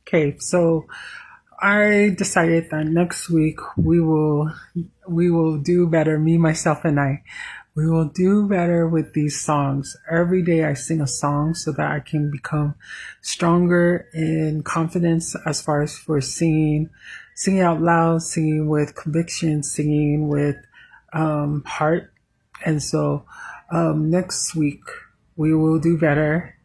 Okay, so I decided that next week we will do better. Me, myself, and I. We will do better with these songs. Every day I sing a song so that I can become stronger in confidence as far as for singing out loud, singing with conviction, singing with heart. And so next week we will do better.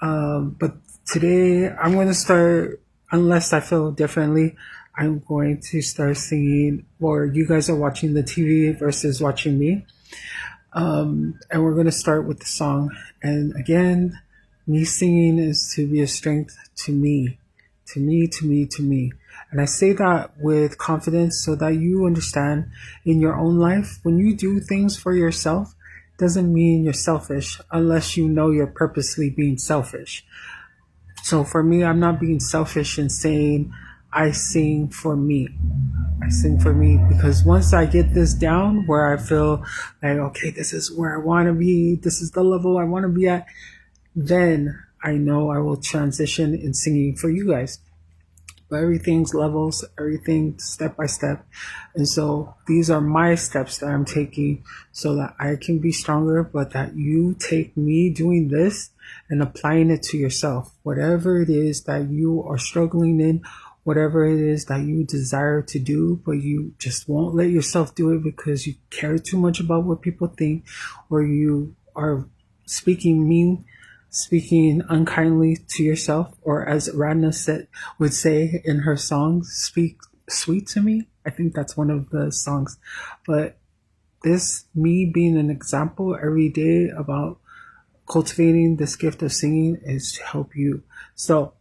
But today I'm going to start, unless I feel differently, I'm going to start singing, or you guys are watching the TV versus watching me. And we're going to start with the song. And again, me singing is to be a strength to me, to me, to me, to me. And I say that with confidence so that you understand in your own life, when you do things for yourself, doesn't mean you're selfish unless you know you're purposely being selfish. So for me, I'm not being selfish in saying I sing for me. I sing for me because once I get this down where I feel like, okay, this is where I want to be, this is the level I want to be at, then I know I will transition in singing for you guys. But everything's levels, everything step by step. And so these are my steps that I'm taking so that I can be stronger, but that you take me doing this and applying it to yourself. Whatever it is that you are struggling in, whatever it is that you desire to do, but you just won't let yourself do it because you care too much about what people think, or you are speaking unkindly to yourself, or as Radna would say in her song, speak sweet to me. I think that's one of the songs. But this, me being an example every day about cultivating this gift of singing, is to help you. So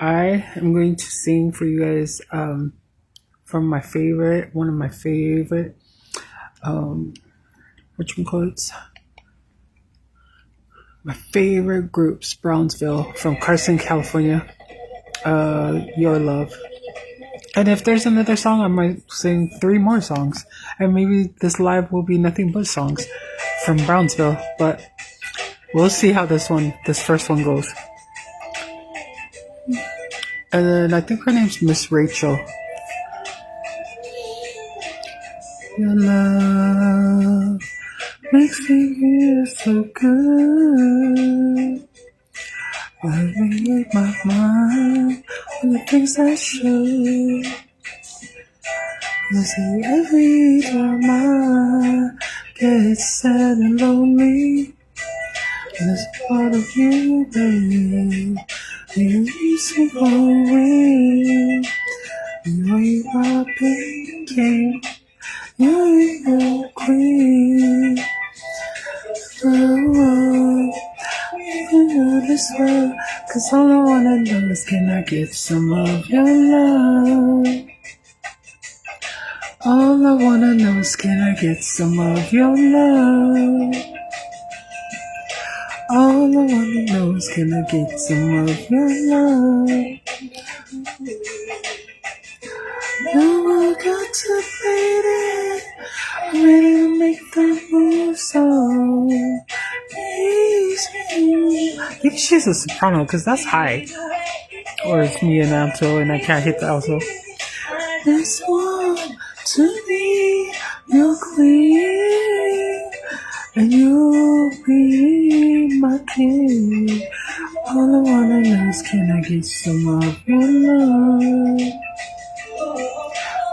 I am going to sing for you guys from one of my favorite, my favorite groups, Brownsville from Carson, California. Your Love. And if there's another song, I might sing 3 more songs. And maybe this live will be nothing but songs from Brownsville. But we'll see how this first one goes. And then I think her name's Miss Rachel. Your love makes me feel so good. Let me make my mind on the things I should. You see, every time I get sad and lonely, there's a part of you, babe. You used to go away. You ain't my big king. You ain't no queen. Oh, you know this well, 'cause all I wanna know is, can I get some of your love? All I wanna know is, can I get some of your love? All I wanna know is, can I get some of your love? Now I got to play it. I'm ready to make the move, so please. I think she's a soprano, because that's high. Or it's me an alto and I can't hit the alto. This want to be your queen, and you'll be my king. All I wanna know is, can I get some of your love?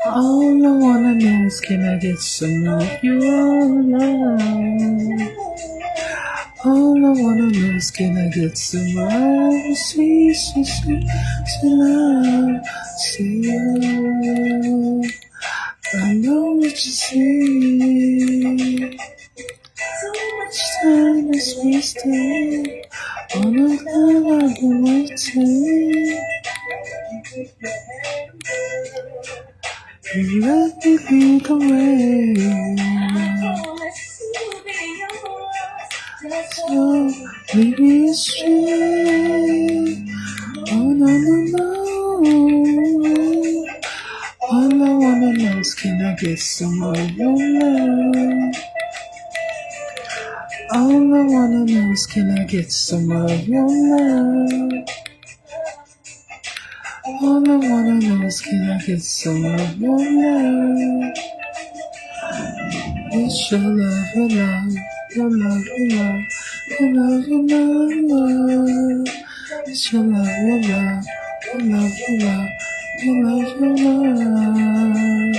All I wanna know is, can I get some of your love? All I wanna know is, can I get some of your sweet, sweet, sweet, sweet love? Sweet love. I know what you see. So much time is wasted on the love I've been waiting. You let me be the way. So maybe it's true. Oh no no no. All I wanna know is, can I get some of your love? All I wanna know is, can I get some of your love? All I wanna know is can I get some of your love? It's your love, your love, your love, your love, your love, your love, your love. It's your love, your love, your love, your love, your love, your love.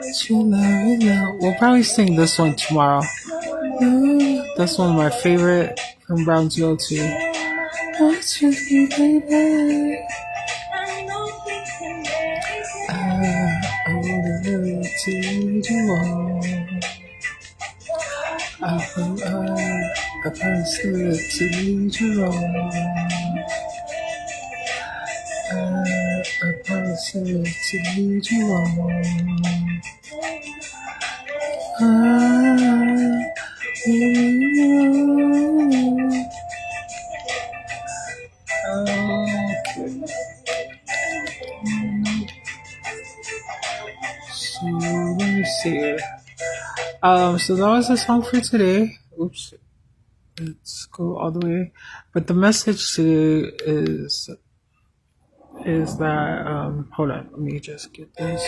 It's your love, your love. We'll probably sing this one tomorrow. That's one of my favorite from Brown's Go-To. What's with me, baby? I wanna live to lead you on. I promise to lead you on. I promise to lead you on. I will. Okay. So let me see. So that was the song for today. Oops. Let's go all the way. But the message today is that hold on, let me just get this.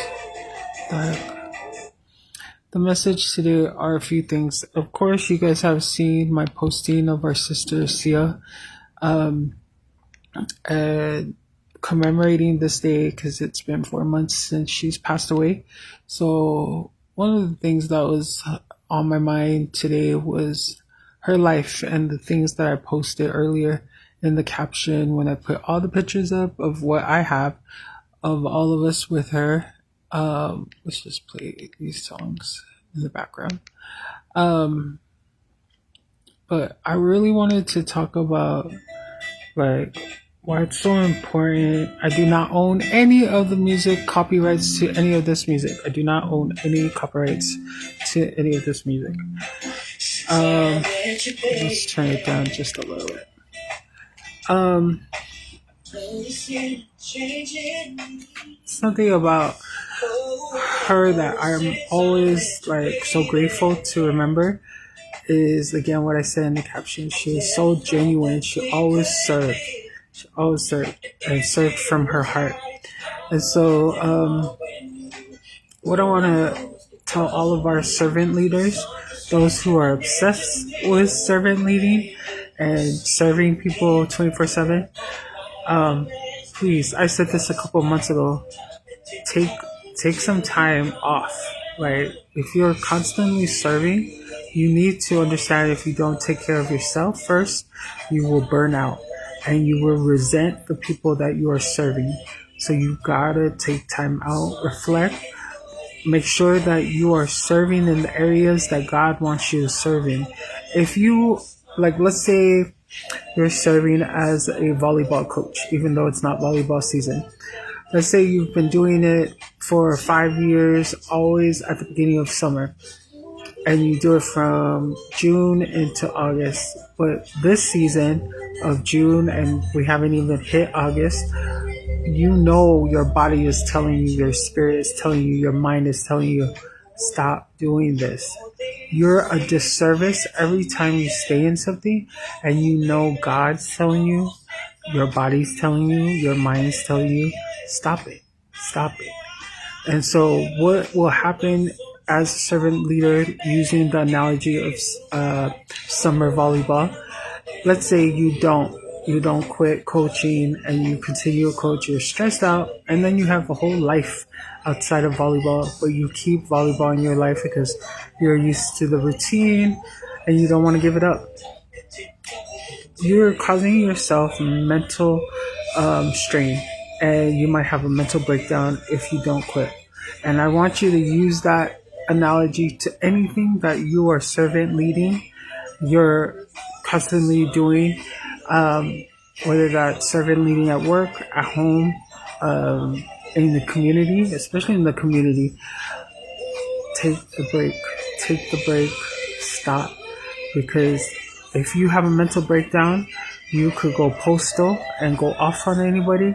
The message today are a few things. Of course, you guys have seen my posting of our sister Sia, um, commemorating this day because it's been 4 months since she's passed away. So one of the things that was on my mind today was her life and the things that I posted earlier in the caption when I put all the pictures up of what I have of all of us with her. Let's just play these songs in the background. But I really wanted to talk about like why it's so important. I do not own any of the music copyrights to any of this music. I do not own any copyrights to any of this music. Let's turn it down just a little bit. Something about her that I'm always like so grateful to remember is again what I said in the caption. She is so genuine. She always served. She always served and served from her heart. And so what I want to tell all of our servant leaders, those who are obsessed with servant leading and serving people 24/7, please, I said this a couple months ago, take some time off. Right? If you're constantly serving, you need to understand if you don't take care of yourself first, you will burn out and you will resent the people that you are serving. So you gotta take time out, reflect, make sure that you are serving in the areas that God wants you to serve in. If you, like, let's say you're serving as a volleyball coach, even though it's not volleyball season. Let's say you've been doing it for 5 years, always at the beginning of summer, and you do it from June into August. But this season of June, and we haven't even hit August, you know your body is telling you, your spirit is telling you, your mind is telling you, stop doing this. You're a disservice every time you stay in something and you know God's telling you, your body's telling you, your mind's telling you, stop it, stop it. And so what will happen as a servant leader, using the analogy of summer volleyball, let's say you don't quit coaching and you continue to coach, you're stressed out, and then you have a whole life outside of volleyball, but you keep volleyball in your life because you're used to the routine and you don't want to give it up. You're causing yourself mental strain, and you might have a mental breakdown if you don't quit. And I want you to use that analogy to anything that you are servant leading, you're constantly doing, whether that's servant leading at work, at home, in the community, especially in the community. Take the break, stop. Because if you have a mental breakdown, you could go postal and go off on anybody,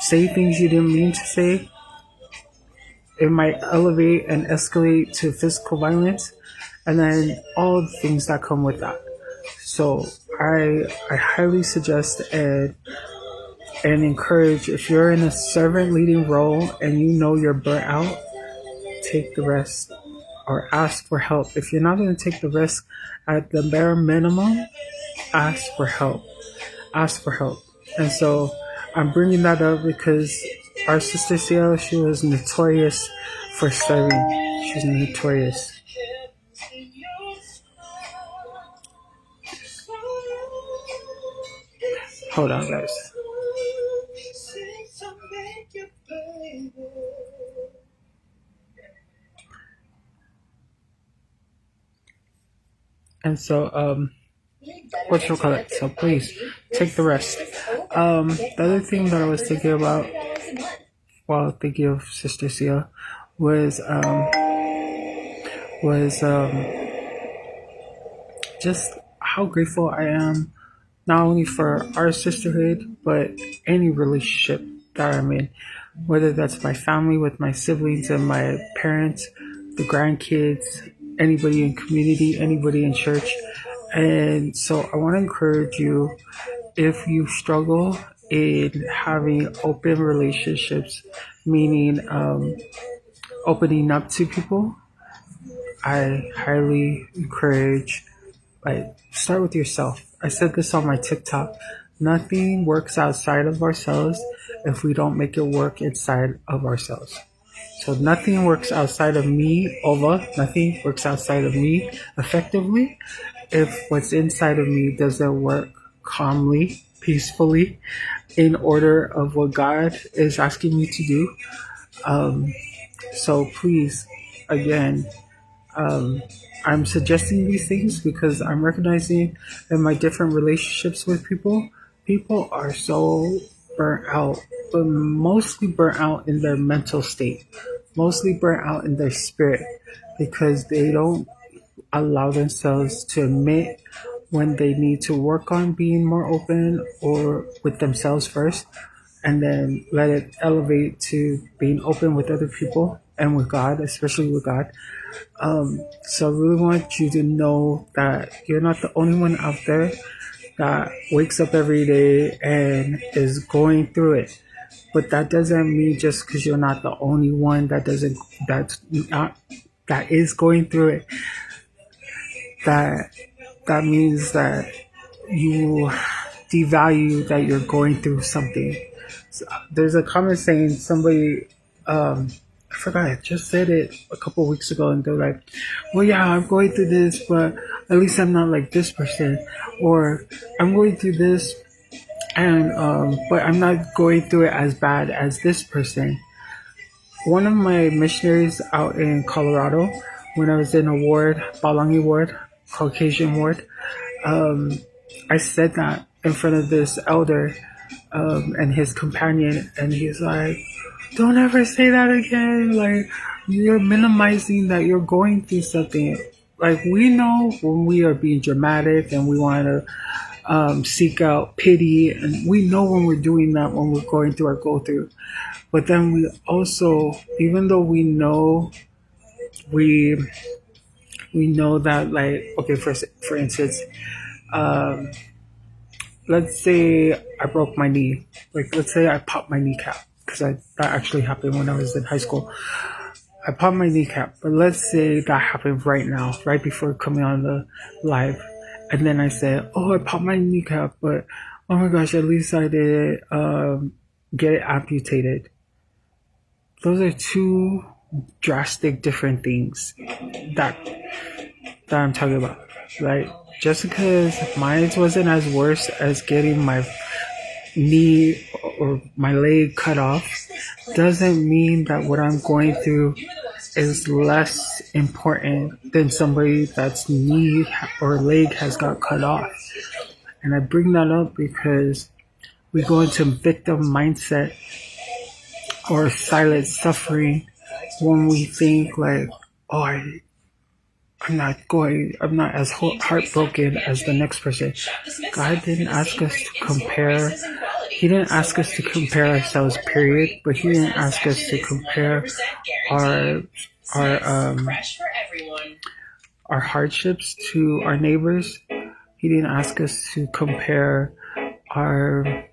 say things you didn't mean to say. It might elevate and escalate to physical violence, and then all the things that come with that. So I highly suggest and and encourage, if you're in a servant leading role and you know you're burnt out, take the rest or ask for help. If you're not going to take the risk at the bare minimum, ask for help. Ask for help. And so I'm bringing that up because our sister Sia, she was notorious for serving. She's notorious. Hold on, guys. And so, what you call it? So please take the rest. The other thing that I was thinking about while thinking of Sister Sia was just how grateful I am, not only for our sisterhood, but any relationship that I'm in, whether that's my family with my siblings and my parents, the grandkids, anybody in community, anybody in church. And so I want to encourage you, if you struggle in having open relationships, meaning opening up to people, I highly encourage, like, start with yourself. I said this on my TikTok. Nothing works outside of ourselves if we don't make it work inside of ourselves. So nothing works outside of me, Ova. Nothing works outside of me effectively if what's inside of me doesn't work calmly, peacefully, in order of what God is asking me to do. So please, again, um, I'm suggesting these things because I'm recognizing in my different relationships with people, people are so burnt out, but mostly burnt out in their mental state, mostly burnt out in their spirit because they don't allow themselves to admit when they need to work on being more open or with themselves first, and then let it elevate to being open with other people and with God, especially with God. So I really want you to know that you're not the only one out there that wakes up every day and is going through it. But that doesn't mean just because you're not the only one that is going through it, that that means that you devalue that you're going through something. So, there's a common saying, somebody, I forgot, I just said it a couple of weeks ago, and they're like, well, yeah, I'm going through this, but at least I'm not like this person. Or I'm going through this, and but I'm not going through it as bad as this person. One of my missionaries out in Colorado, when I was in a ward, Balangi ward, Caucasian ward, I said that in front of this elder and his companion, and he's like, "Don't ever say that again. Like, you're minimizing that you're going through something. Like, we know when we are being dramatic and we want to seek out pity, and we know when we're doing that when we're going through our go through. But then we also, even though we we know that, like, okay, for instance, um, let's say I broke my knee. Like, let's say I popped my kneecap, because that actually happened when I was in high school. I popped my kneecap, but let's say that happened right now, right before coming on the live. And then I said, oh, I popped my kneecap, but oh my gosh, at least I did get it amputated. Those are two drastic different things that I'm talking about. Like, just because mine wasn't as worse as getting my knee or my leg cut off doesn't mean that what I'm going through is less important than somebody that's knee or leg has got cut off. And I bring that up because we go into victim mindset or silent suffering when we think like, oh, I'm not as heartbroken as the next person. God didn't ask us to compare. He didn't ask us to compare ourselves, period. But He didn't ask us to compare our our um our hardships to our neighbors. He didn't ask us to compare our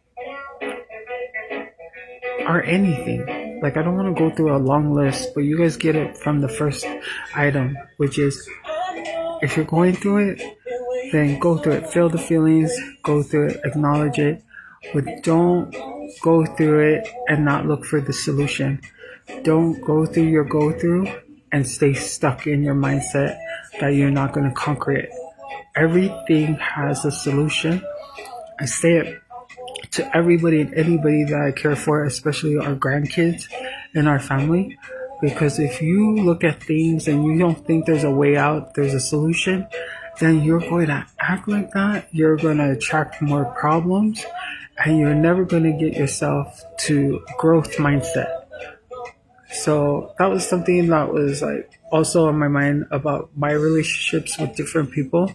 or anything. Like, I don't want to go through a long list, but you guys get it from the first item, which is, if you're going through it, then go through it. Feel the feelings, go through it, acknowledge it, but don't go through it and not look for the solution. Don't go through your go through and stay stuck in your mindset that you're not going to conquer it. Everything has a solution. I say it to everybody and anybody that I care for, especially our grandkids and our family. Because if you look at things and you don't think there's a way out, there's a solution, then you're going to act like that. You're going to attract more problems, and you're never going to get yourself to growth mindset. So that was something that was like also on my mind about my relationships with different people.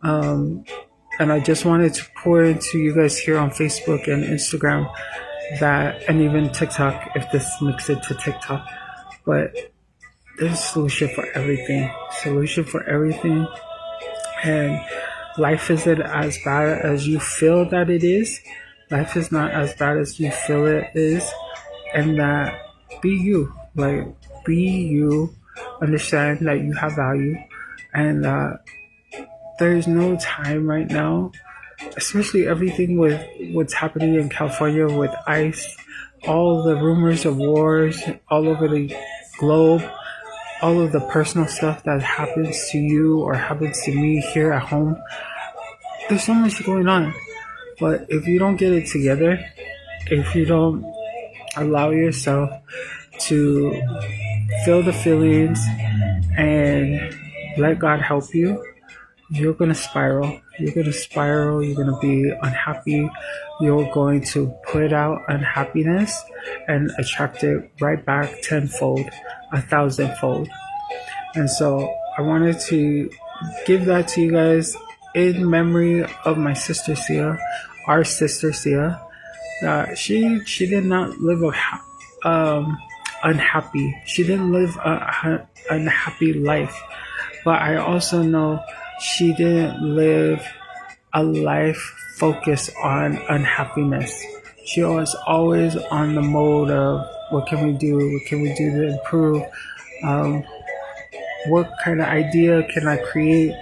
And I just wanted to pour into you guys here on Facebook and Instagram that, and even TikTok, if this makes it to TikTok. But there's a solution for everything. Solution for everything. And life isn't as bad as you feel that it is. Life is not as bad as you feel it is. And that, be you. Like, be you. Understand that you have value. And there's no time right now, especially everything with what's happening in California with ICE, all the rumors of wars all over the globe, all of the personal stuff that happens to you or happens to me here at home. There's so much going on. But if you don't get it together, if you don't allow yourself to feel the feelings and let God help you, you're going to spiral. You're going to spiral. You're going to be unhappy. You're going to put out unhappiness and attract it right back tenfold, 1,000-fold. And so I wanted to give that to you guys in memory of my sister Sia, our sister Sia. She did not live unhappy. She didn't live a unhappy life. But I also know she didn't live a life focused on unhappiness. She was always on the mode of, what can we do? What can we do to improve? What kind of idea can I create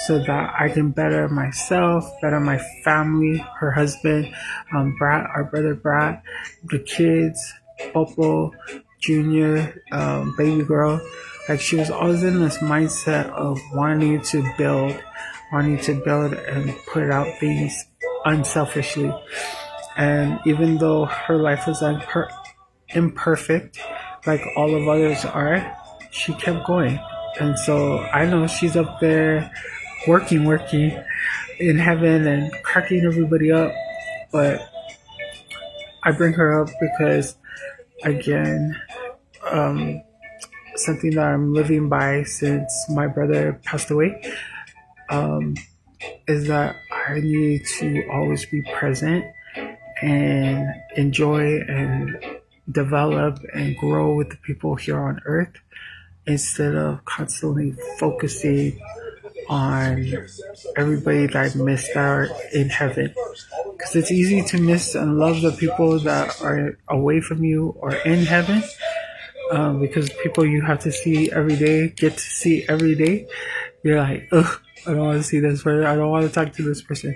so that I can better myself, better my family, her husband, Brat, our brother Brat, the kids, Popo, Junior, baby girl. Like, she was always in this mindset of wanting to build and put out things unselfishly. And even though her life was imperfect, like all of others are, she kept going. And so I know she's up there working in heaven and cracking everybody up. But I bring her up because, again, something that I'm living by since my brother passed away, is that I need to always be present and enjoy and develop and grow with the people here on earth, instead of constantly focusing on everybody that I miss that are in heaven. Because it's easy to miss and love the people that are away from you or in heaven, because people you have to see every day, get to see every day, you're like, ugh, I don't want to see this person, I don't want to talk to this person.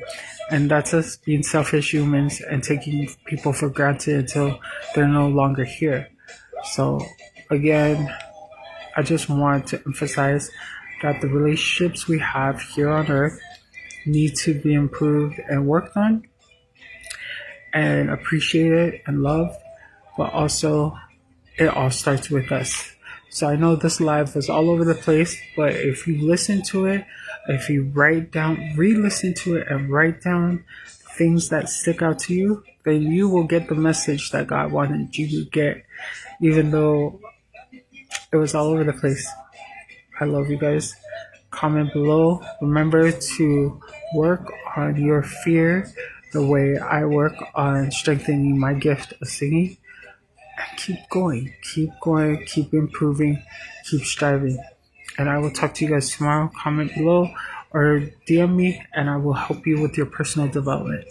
And that's us being selfish humans and taking people for granted until they're no longer here. So again, I just want to emphasize that the relationships we have here on earth need to be improved and worked on and appreciated and loved, but also it all starts with us. So I know this live was all over the place, but if you listen to it, if you re-listen to it and write down things that stick out to you, then you will get the message that God wanted you to get, even though it was all over the place. I love you guys. Comment below. Remember to work on your fear the way I work on strengthening my gift of singing. And keep going, keep improving, keep striving. And I will talk to you guys tomorrow. Comment below or DM me, and I will help you with your personal development.